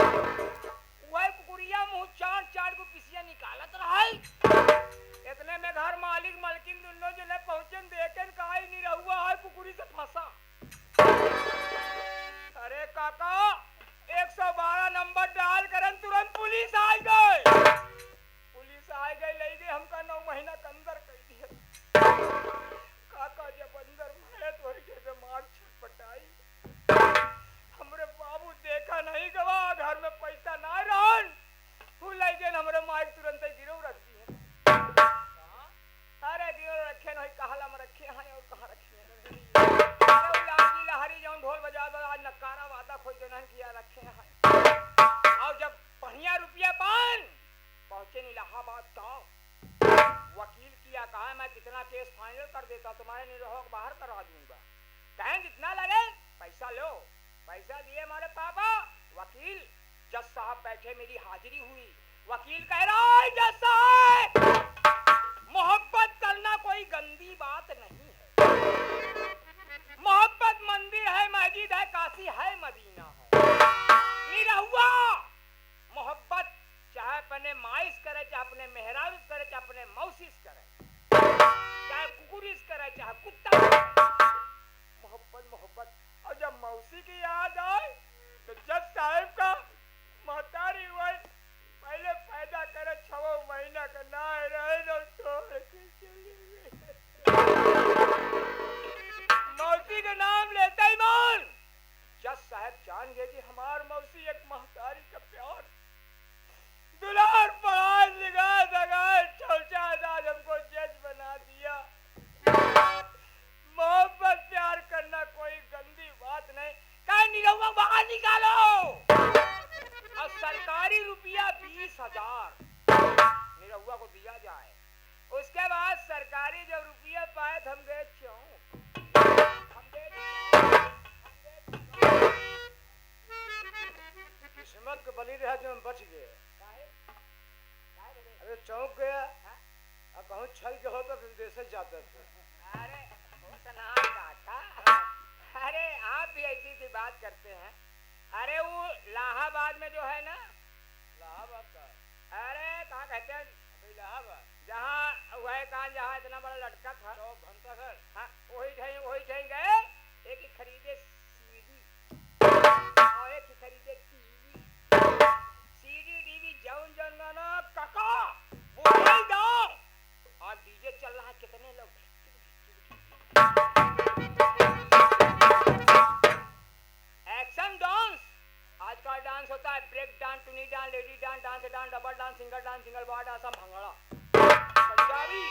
वह कुकुरिया मुंह चाट चाट को पिसिया निकालत रहा। इतने में घर मालिक मलकिन दोनों जने पहुंचन देखे कहा ही नहीं रहुआ है कुकुरी से फंसा। अरे काका 112 नंबर डाल करन तुरंत पुलिस आ गई। पुलिस आ गई ले गई हमका 9 महीना के अंदर कर दिया। काका जब अंदर भरे तो जैसे मार छटपटाई। हमरे बाबू देखा नहीं गवा घर में पैसा ना रहन। फूल ले गए हमरे माइक तुरंत गिरो रख दिए। अरे गिरो रखे नहीं कहला में रखे हैं और कहां रखे हैं। अरे लागी लहरी जौन ढोल बजा दो आज नकारा वादा खोई देना किया रखे हैं। और जब बढ़िया रुपया पान पहुंचे इलाहाबाद तो वकील किया कहा मैं कितना केस फाइनल कर देता तुम्हारे निरोह बाहर करा दूंगा। कहें जितना लगे पैसा लो। पैसा दिए हमारे पापा। वकील जज साहब बैठे मेरी हाजिरी हुई। वकील कह रहा है जज साहब मोहब्बत करना कोई गंदी बात नहीं है। मोहब्बत मंदिर है मस्जिद है काशी है मदीना है। निरहुआ मोहब्बत चाहे अपने माइस करे चाहे अपने मेहरारू करे चाहे अपने मौसिस करे चाहे कुकुरिस करे चाहे कुत्ता करे। मोहब्बत मोहब्बत। और जब मौसी की याद आए तो जज साहब का महतारी हुई पहले पैदा करे 6 महीना का ना रहे न छोड़ के चले गए। मौसी का नाम लेते ही मान जज साहब जान गए कि हमार मौसी एक महतारी का प्यार दुलार पढ़ाई लिखाई सगाई चौचा आज हमको जज बना दिया। मोहब्बत प्यार करना कोई गंदी बात नहीं। कहीं निरहुआ बाहर निकालो। और सरकारी रुपया 20,000 निरहुआ को दिया जाए। उसके बाद सरकारी जब रुपया पाए तो हम गए चौक। किस्मत के बली रहा जो हम बच गए। अरे चौक गया अब कहूँ छल के होता फिर देश जाते थे। अरे काका अरे आप भी ऐसी सी बात करते हैं। अरे वो इलाहाबाद में जो है ना इलाहाबाद का अरे कहाँ कहते हैं इलाहाबाद जहाँ वह कान जहाँ इतना बड़ा लटका था घंटा घर। हाँ वही ठाई गए। एक ही खरीदे सीडी और एक ही खरीदे टीवी। सीडी डीवी जौन जौन गाना काका बोल दो। और डीजे चल रहा है कितने लोग एक्शन डांस। आज का डांस होता है ब्रेक डांस टूनी dance lady dance dance dance double dance single bar dance bhangra Punjabi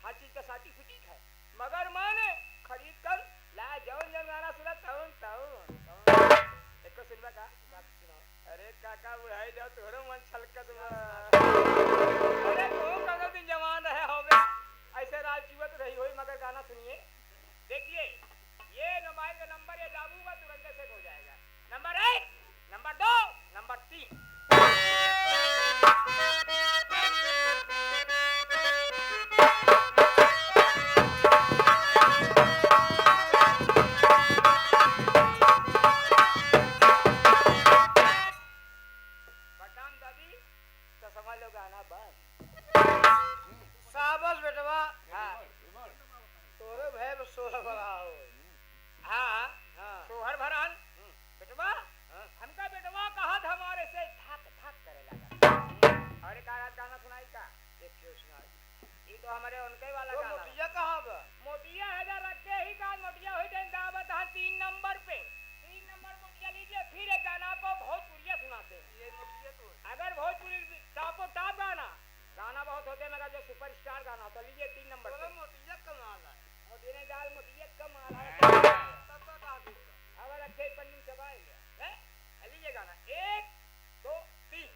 हर चीज का सर्टिफिकेट है। मगर मैंने खरीद कर ला जौन जौन गाना सुना तौन तौन एक सुनवा का अरे काका बुढ़ाई जाओ तोरो मन छलकत अरे तो कदो दिन जवान रहे होवे ऐसे राज जीवत रही होई। मगर गाना सुनिए देखिए ये मोबाइल का नंबर ये दाबूंगा तुरंत से हो जाएगा। Number 1 number 2 number 3। बटन दबी तो समझ लो गाना बस। साबस बेटवा हाँ तोरे भय में सोलह बड़ा हो। हाँ हाँ सोहर भरन बेटवा हमका बेटवा कहा था हमारे से थक थक करे लगा। और एक गाना सुनाई का एक क्यों सुनाई। ये तो हमारे उनके वाला तो गाना मोटिया कहाँ बा। मोटिया है रखे ही का मोटिया हुई दिन दावत हाँ 3 नंबर पे 3 नंबर मोटिया लीजिए। फिर एक गाना आपको भोजपुरिया सुनाते हैं। ये मोटिया तो अगर भोजपुरी टॉप गाना गाना बहुत होते मगर जो सुपरस्टार गाना होता लीजिए 3 नंबर पे मोटिया कमाल है। मोटिया ने डाल मोटिया कमाल है। तब तक आ गई अब रखे पंडित चबाई है लीजिए गाना 1 2 3।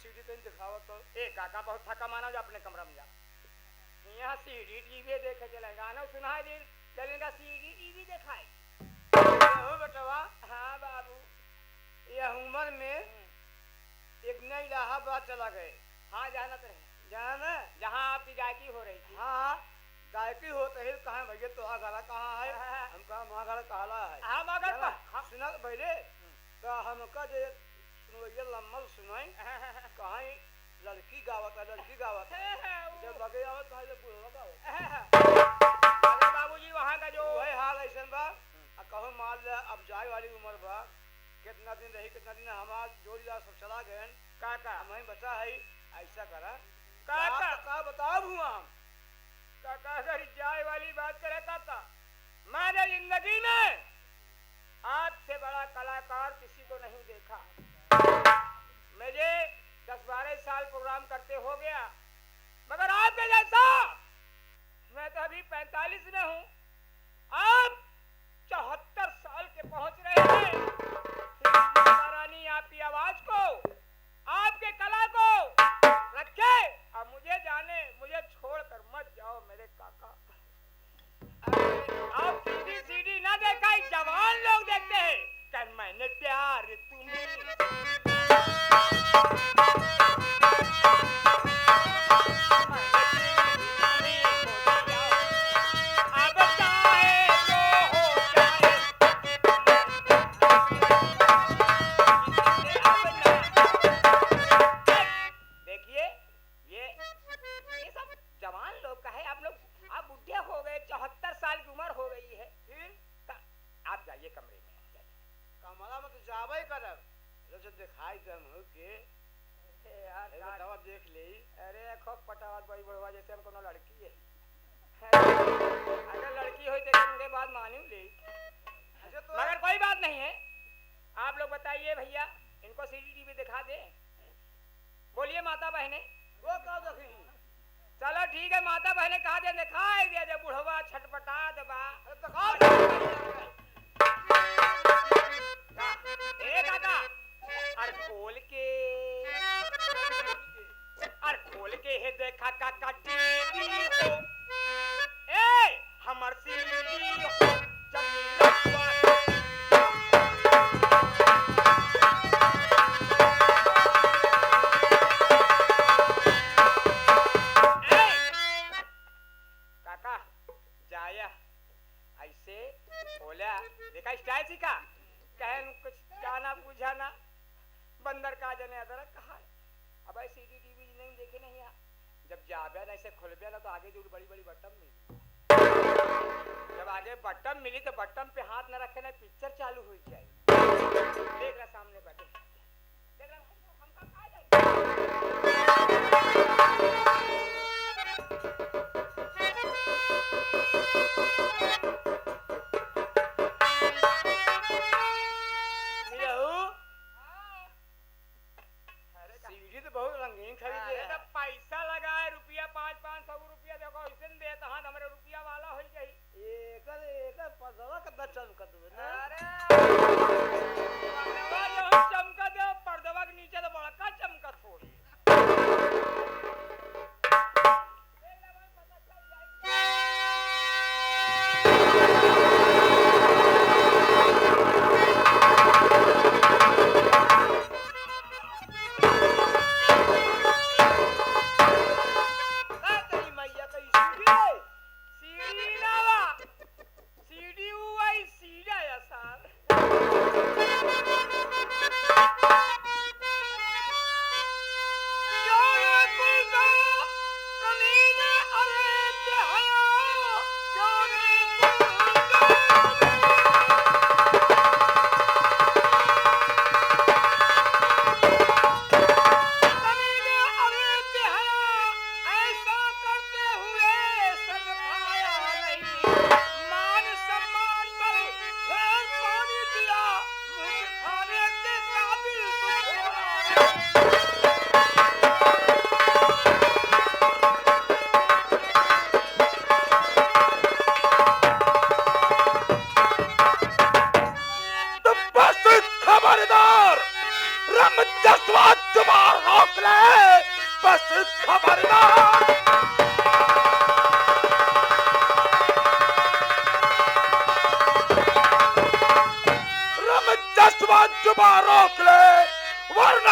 सीढ़ी कहीं दिखाओ तो। ए काका बहुत थका माना जो अपने कमरा में जा यहाँ सीडी टीवी देखे चले गाना सुनाई दे चलेगा सीडी टीवी दिखाई हो बेटवा, हाँ बाबू यह उम्र में एक नई इलाहाबाद चला गए। हाँ जाना तो है जहाँ ना, जहाँ आपकी गायकी हो रही थी हाँ गायकी होते ही कहाँ भैया तो घड़ा कहाँ है, हम कहा वहाँ घड़ा कहला है। हाँ मगर चला, हाँ सुना पहले तो हमका जो सुनवैया लम्बल सुनाई कहाँ लड़की गावत है, लड़की गावत है, जब बगे आवत कहा जब बुढ़वा गावत। बाबूजी वहाँ का जो वही हाल ऐसा बा। कहो मान ले अब जाए वाली उम्र बा, कितना दिन रही कितना दिन हमार जोड़ीदार सब चला गए काका हमें बचा है। ऐसा करा काका का बताओ भुआ हम काका अगर जाए वाली बात करे काका मैंने जिंदगी में आपसे बड़ा कलाकार किसी को नहीं देखा। मुझे 10-12 साल प्रोग्राम करते हो गया मगर आपके जैसा मैं तो अभी 45 में हूँ, आप 74 साल के पहुंच रहे हैं। माता रानी आपकी आवाज को आपके कला को रखे और मुझे जाने, मुझे छोड़कर मत जाओ मेरे काका। आप सीडी ना देखा जवान लोग देखते हैं कि मैंने प्यार तुम्हें दिखाई दम हो के यार देख ले। अरे खूब पटावत बड़ी बड़वा जैसे हम कोनो लड़की है अगर लड़की हुई तो उनके बाद मालूम ले तो मगर कोई बात नहीं है। आप लोग बताइए भैया इनको सीडी टीवी दिखा दे। बोलिए माता बहने वो कहा देखी। चलो ठीक है माता बहने कहा दे दिखाई दे जब बुढ़वा छटपटा दबा ए काका अर खोल के है देखा काका टीवी हो ए हमर सीडी हो काका जाया ऐसे बोला देखा स्टाइल सीखा कहन कुछ जाना बुझाना बंदर का जने अदरक कहा अब सीडी टीवी नहीं देखे नहीं यहाँ जब जाबे ना ऐसे खुलबे ना तो आगे जो बड़ी बड़ी बटन मिली जब आगे बटन मिली तो बटन पे हाथ न रखे ना पिक्चर चालू हो जाए। देख रहा सामने बैठे देख रहा हमका कहा बहुत रंगीन खरीदे तो पैसा लगाए रुपया 500-500 रुपया देखो ऐसे दे तो हाथ हमारे रुपया वाला हो जाई एक पदवा का चमकत ना। अरे पर्दवा जो चमकत है पर्दवा के नीचे तो बड़का चमकत हो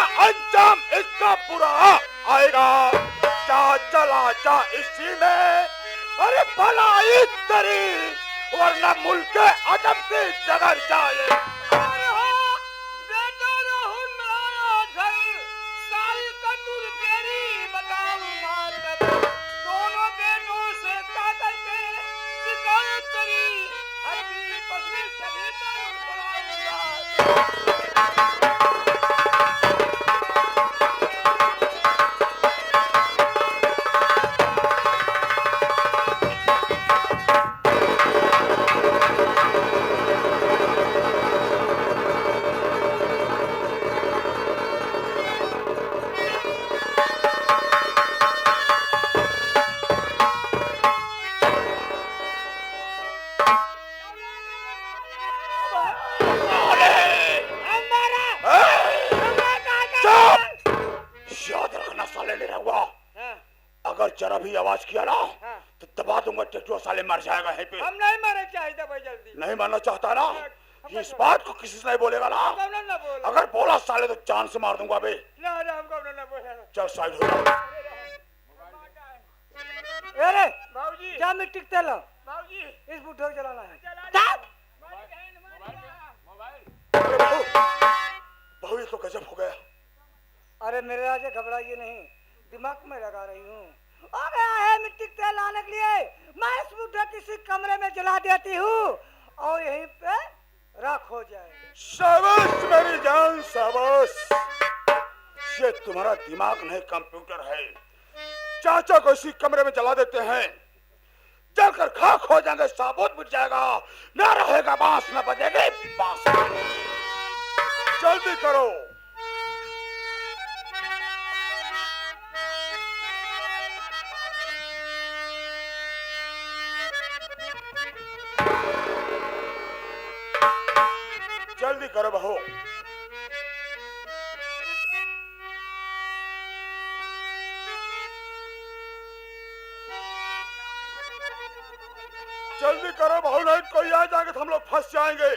का अंजाम इसका बुरा आएगा। जा चला जा इसी में, अरे भलाई तेरी, वरना मुल्क अदब की जगह जाए। अगर जरा भी आवाज किया ना तो दबा दूंगा, टेटुआ साले मर जाएगा यहीं पे। हम नहीं मरे चाहिए भाई, जल्दी नहीं मरना चाहता ना, इस बात को किसी से नहीं बोलेगा ना। ना बोल, अगर बोला साले तो जान से मार दूंगा बे। ना हमको ना बोला। चल साइड हो जा। अरे बाबूजी जा मिट्टी के तेल बाबूजी इस बुढ़े को जलाना है। अरे बहू, बहू ये तो गजब हो गया। अरे मेरे राजा घबराइए नहीं, दिमाग में लगा रही हूँ। आ गया है मिट्टी के तेल लाने के लिए, मैं इस बुढ़े किसी कमरे में जला देती हूँ और यहीं पे राख हो जाए। शाबाश मेरी जान, शाबाश। ये तुम्हारा दिमाग नहीं कंप्यूटर है। चाचा को इसी कमरे में जला देते हैं, जलकर खाक हो जाएंगे, साबुत मिट जाएगा, ना रहेगा बांस, ना बजेगी बांस। जल्दी करो। जल्दी करो बहू। जल्दी करो बहू, नहीं कोई आ जाएगा तो हम लोग फंस जाएंगे।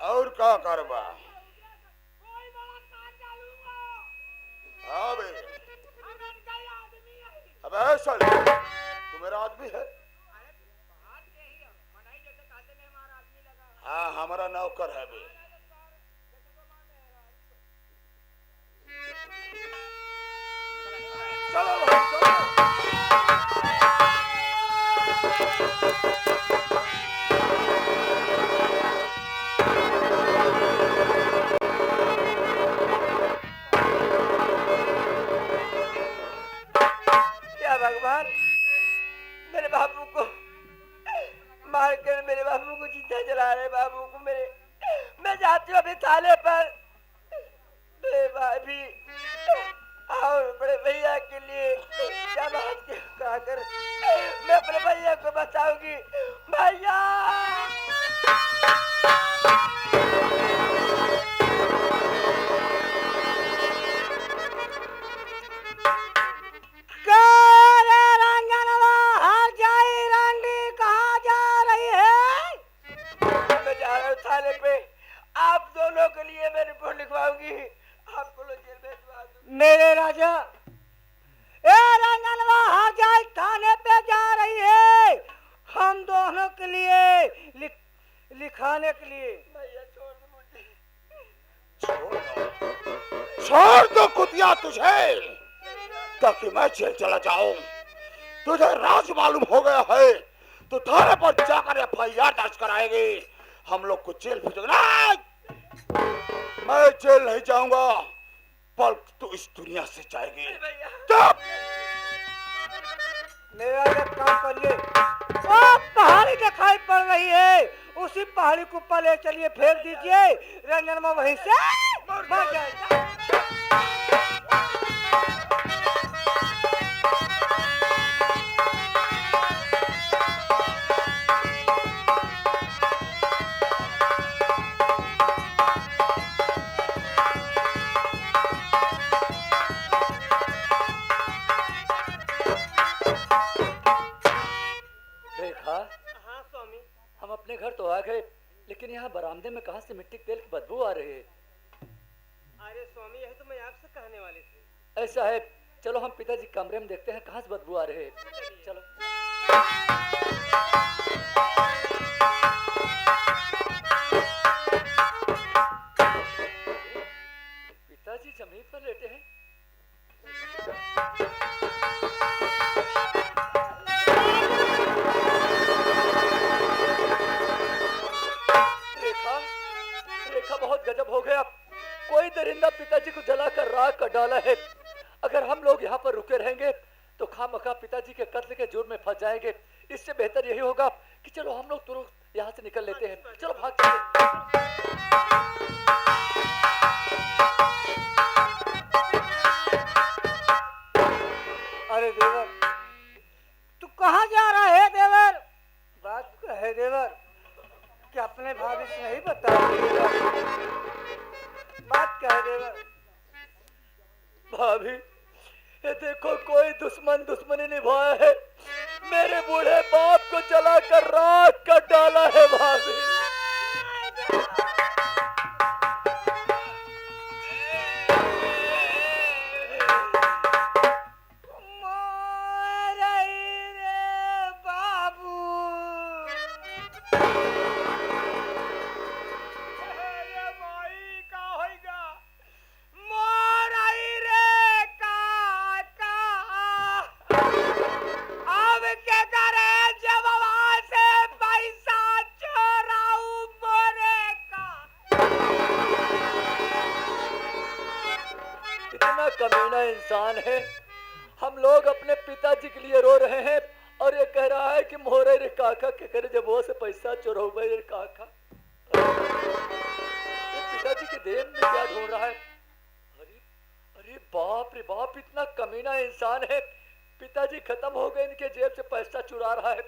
और क्या करवा? हाँ बे, अब ऐसा तू मेरा आदमी है। हाँ हमारा नौकर है बे। चलो भाई चलो। भगवान मेरे बाबू को मार कर मेरे बाबू को जिंदा जला रहे, बाबू को मेरे, मैं जाती हूँ अभी थाने पर। मेरे भाभी और बड़े भैया के लिए क्या बात कहा कर मैं अपने भैया को बचाऊंगी। भैया मेरे राजा ए रंगनवा हाजाई थाने पे जा रही है, हम दोनों के लिए लिखाने के लिए। भैया छोड़ दो मुझे। छोड़ दो कुतिया तुझे, ताकि मैं जेल चला जाऊं। तुझे राज मालूम हो गया है तो थाने पर जाकर FIR दर्ज कराएगी, हम लोग को जेल भेजोगे। मैं जेल नहीं जाऊंगा, बल्कि तू इस दुनिया से जाएगी। चुप। मेरा एक काम करिए, वो पहाड़ी दिखाई पड़ रही है, उसी पहाड़ी को ऊपर ले चलिए, फेंक दीजिए, रंजनमा वहीं से मर जाएगा। घर तो आ गए, लेकिन यहाँ बरामदे में कहाँ से मिट्टी के तेल की बदबू आ रही है? अरे स्वामी, यही तो मैं आपसे कहने वाली थी। ऐसा है, चलो हम पिताजी कमरे में देखते हैं कहाँ से बदबू आ रही है। चलो। पिताजी जमीन पर लेटे हैं। रेखा, रेखा बहुत गजब हो गया। कोई दरिंदा पिताजी को जलाकर राख कर डाला है। अगर हम लोग यहाँ पर रुके रहेंगे तो खामखा पिताजी के कत्ल के जुर्म में फंस जाएंगे। इससे बेहतर यही होगा कि चलो हम लोग तुरंत यहाँ से निकल लेते हैं। चलो भाग चलते। अरे देवर, तू कहाँ जा रहा है देवर? बात है देवर कि अपने भाभी से नहीं बता देवर। बात क्या है देवर? भाभी, ये देखो कोई दुश्मन दुश्मनी निभाया है। मेरे बूढ़े बाप को जलाकर राख कर डाला है भाभी। कमीना इंसान है। हम लोग अपने पिताजी के लिए रो रहे हैं और ये कह रहा है कि मोरे रे काका के करे जब वो से पैसा चोरौबे रे काका। ये पिताजी के देन में क्या ढूंढ रहा है? अरे अरे बाप रे बाप, इतना कमीना इंसान है। पिताजी खत्म हो गए, इनके जेब से पैसा चुरा रहा है।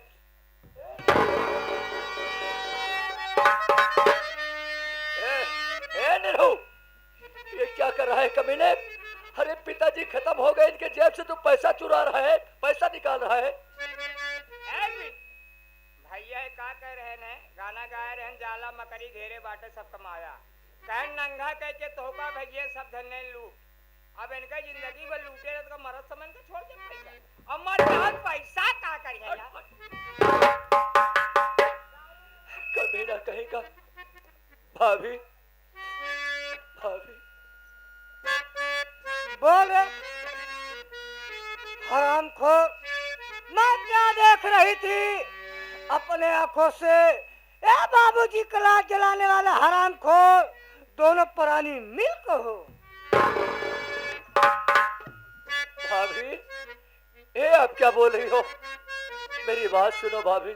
निरहु, ये क्या कर रहा है कमीने? अरे पिताजी खत्म हो गए, इनके जेब से तू पैसा चुरा रहा है, पैसा निकाल रहा है। भैया का कह रहे ने गाना गाए रहे जाला मकरी घेरे बाटे सब कमाया। कहन नंगा कह के तोहका भैया सब धन्य लूट। अब इनका जिंदगी भर लूटे रहे तो मरद समझ के छोड़ दे पैसा। अब मर जात पैसा का करिए यार? कमीना कहेगा। भाभी, भाभी बोल हरामखोर, मैं क्या देख रही थी अपने आंखों से? ए बाबूजी का लाश जलाने वाला हरामखोर, दोनों प्राणी मिलकर हो। भाभी, ये आप क्या बोल रही हो? मेरी बात सुनो भाभी।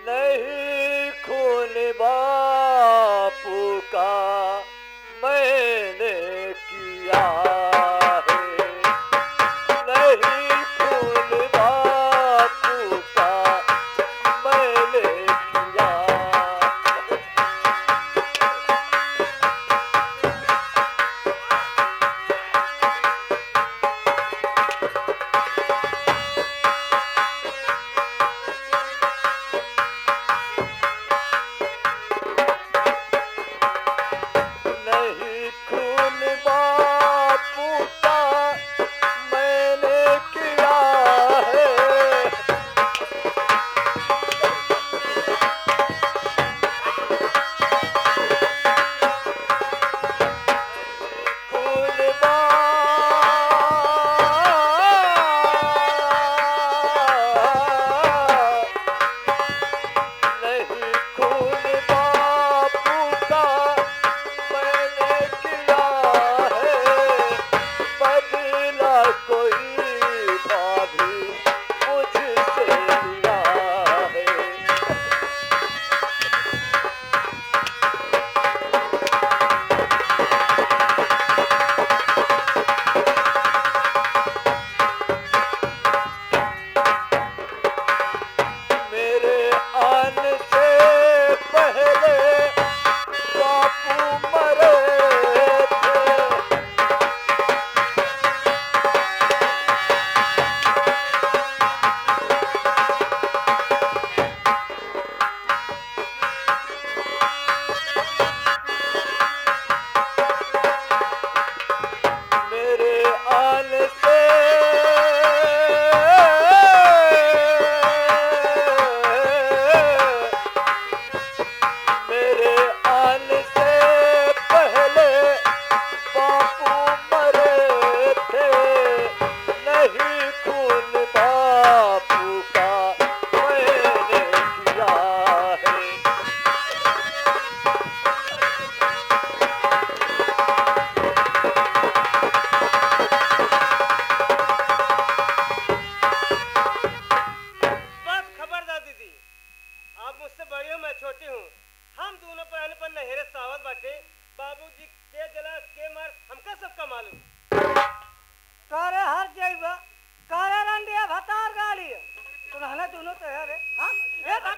नहीं खून बापू का मैंने किया है, नहीं खून बापू का मैंने किया।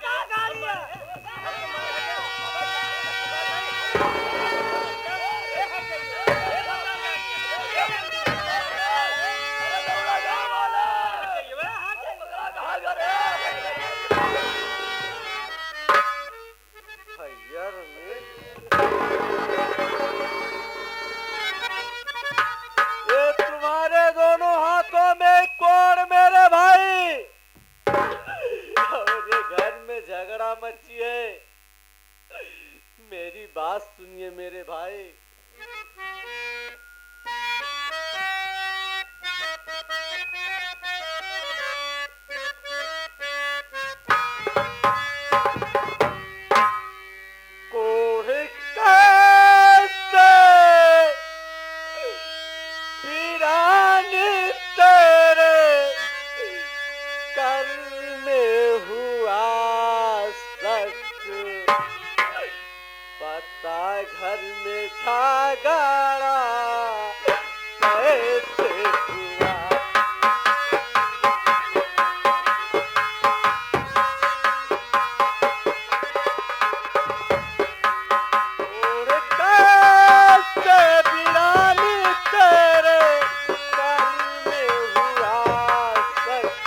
कहाँ खा लिया? यार में ये तुम्हारे दोनों हाथों में कौन मेरे भाई? और ये घर में झगड़ा मची है। मेरी बात सुनिए मेरे भाई। घर में झगड़ा कैसे हुआ? और कैसे बिरानी तेरे घर में हुआ सच?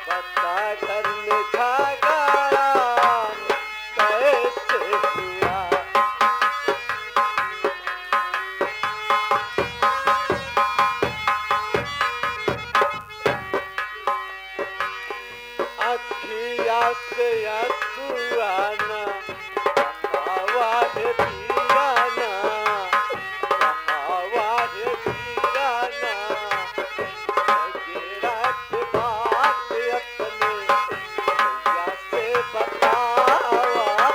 बता घर में झगड़ा कैसे हुआ? अखिया से अतुआना हवा है पीराना, हवा है पीराना। गिरा के बात अपने भैया से बतावा।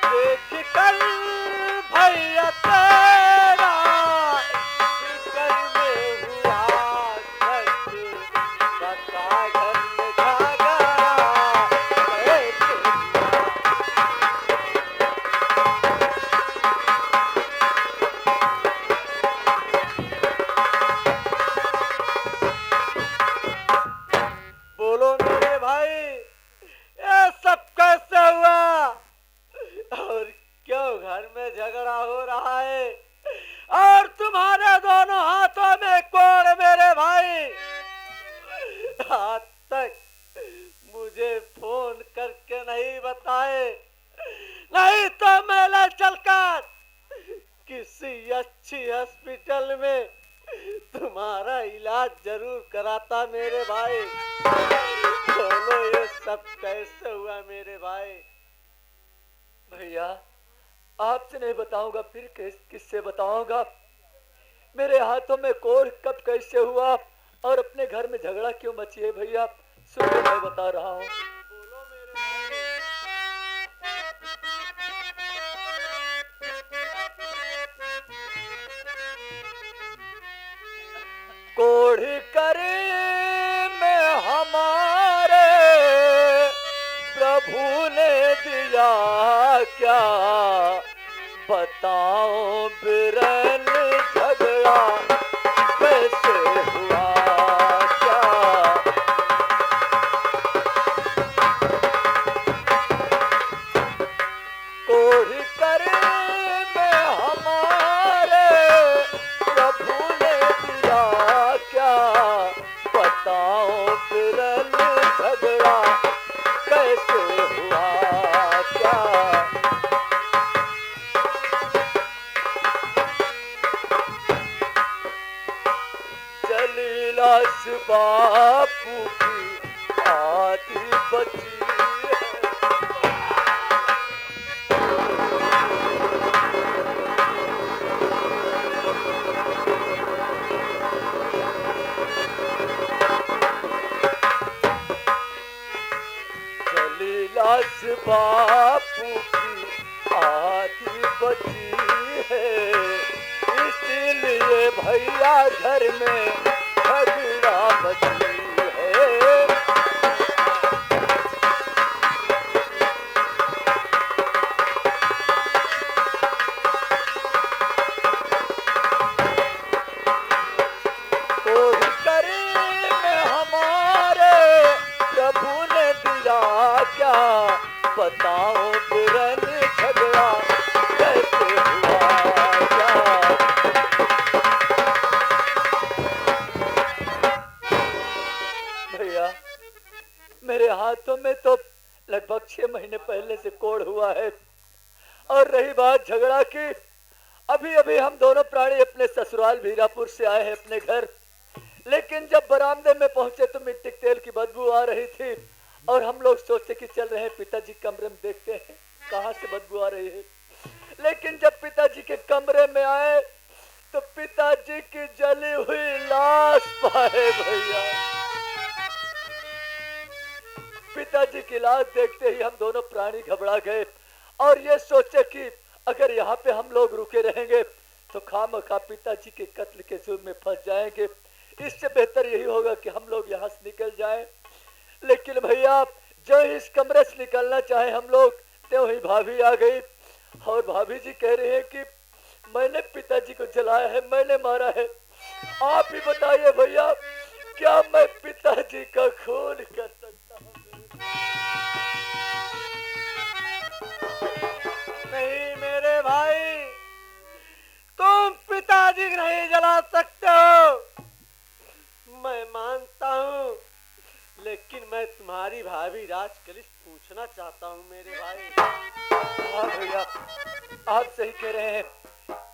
देख कर भैया तेरा घर में हुआ सच। बता घर में झगड़ा कैसे हुआ? बोलो मेरे भाई, ये सब कैसे हुआ? और क्यों घर में झगड़ा हो रहा है? और तुम्हारे दोनों हाथों में कौन मेरे भाई? आज तक मुझे फोन करके नहीं बताए, नहीं तो मैं ले चलकर किसी अच्छी हॉस्पिटल में तुम्हारा इलाज जरूर कराता मेरे भाई। बोलो ये सब कैसे हुआ मेरे भाई? भैया आपसे नहीं बताऊंगा फिर किससे बताऊंगा? मेरे हाथों में कोर कब कैसे हुआ और अपने घर में झगड़ा क्यों मची है भैया? सुनिए मैं बता रहा हूँ। बोलो मेरे भाई। कोढ़ी करे में हमारे प्रभु ने दिया क्या? बताओ बिरन झगड़ा कैसे हुआ क्या? कोढ़ी करे में हमारे प्रभु ने दिया क्या? बताओ बिरन झगड़ा कैसे हुआ क्या? जलीलास बापू की आदि बची है। जलीलास बापू की आदि बची है। इसलिए भैया घर में झगड़ा मची है। 5-6 महीने पहले से कोड़ हुआ है। और रही बात झगड़ा की, अभी अभी हम दोनों प्राणी अपने ससुराल वीरापुर से आए हैं अपने घर, लेकिन जब बरामदे में पहुंचे तो मिट्टी के तेल की बदबू आ रही थी और हम लोग सोचते कि चल रहे हैं पिताजी कमरे में देखते हैं कहाँ से बदबू आ रही है। लेकिन जब पिताजी के कमरे में आए तो पिताजी की जली हुई लाश पाए भैया। पिताजी की लाश देखते ही हम दोनों प्राणी घबरा गए और ये सोचे कि अगर यहाँ पे हम लोग रुके रहेंगे तो खामखा पिताजी के कत्ल के जुर्म में फंस जाएंगे। इससे बेहतर यही होगा कि हम लोग यहाँ से निकल जाएं। लेकिन भैया जो इस कमरे से निकलना चाहे हम लोग, तो ही भाभी आ गई और भाभी जी कह रहे हैं कि मैंने पिताजी को जलाया है, मैंने मारा है। आप ही बताइए भैया, क्या मैं पिताजी का खून कर सकता हूँ? नहीं मेरे भाई, तुम पिताजी को नहीं जला सकते हो, मैं मानता हूँ, लेकिन मैं तुम्हारी भाभी राजकली से पूछना चाहता हूँ मेरे भाई। हाँ भैया, आप सही कह रहे हैं।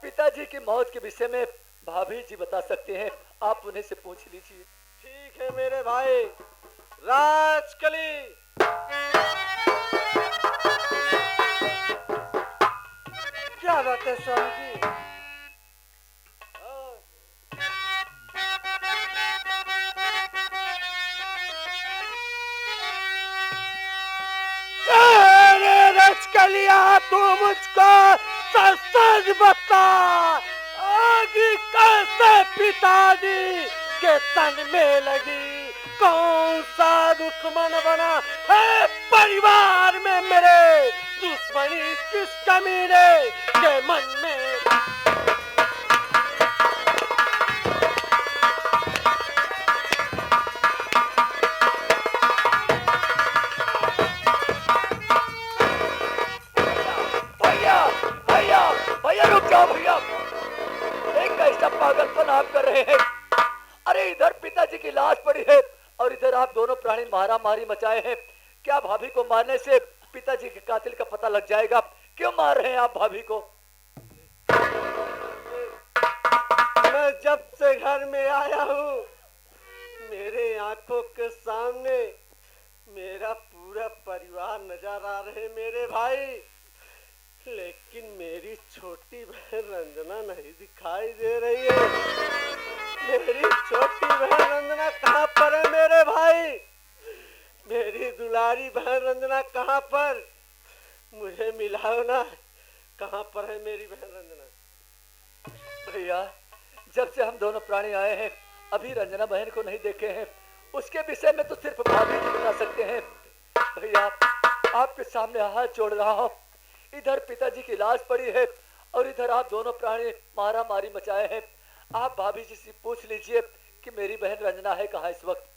पिताजी की मौत के विषय में भाभी जी बता सकते हैं, आप उन्हें से पूछ लीजिए। ठीक है मेरे भाई। राजकली, क्या बात है स्वामी जी? अरे रचकलिया, तू मुझको सच बता, आगे कैसे पिताजी के तन में लगी? कौन सा दुश्मन बना है परिवार में मेरे? दुश्मनी किस कमीने के मन में? भैया भैया भैया रुक जाओ भैया, एक कैसा पागलपन आप कर रहे हैं। अरे इधर पिताजी की लाश पड़ी है और इधर आप दोनों प्राणी मारा मारी मचाए हैं। क्या भाभी को मारने से पिताजी के कातिल का पता लग जाएगा? क्यों मार रहे हैं आप भाभी को? मैं जब से घर में आया हूँ, मेरे आंखों के सामने मेरा पूरा परिवार नजर आ रहे मेरे भाई, लेकिन मेरी छोटी बहन रंजना नहीं दिखाई दे रही है। मेरी छोटी बहन रंजना कहाँ पर है मेरे भाई? मेरी दुलारी बहन रंजना कहाँ पर? मुझे मिलाओ ना, कहाँ पर है मेरी बहन रंजना? भैया जब से हम दोनों प्राणी आए हैं अभी रंजना बहन को नहीं देखे हैं। उसके विषय में तो सिर्फ भाभी जी बता सकते हैं। भैया आपके सामने हाथ जोड़ रहा हूँ, इधर पिताजी की लाश पड़ी है और इधर आप दोनों प्राणी मारा मारी मचाए हैं। आप भाभी जी से पूछ लीजिए कि मेरी बहन रंजना है कहाँ इस वक्त,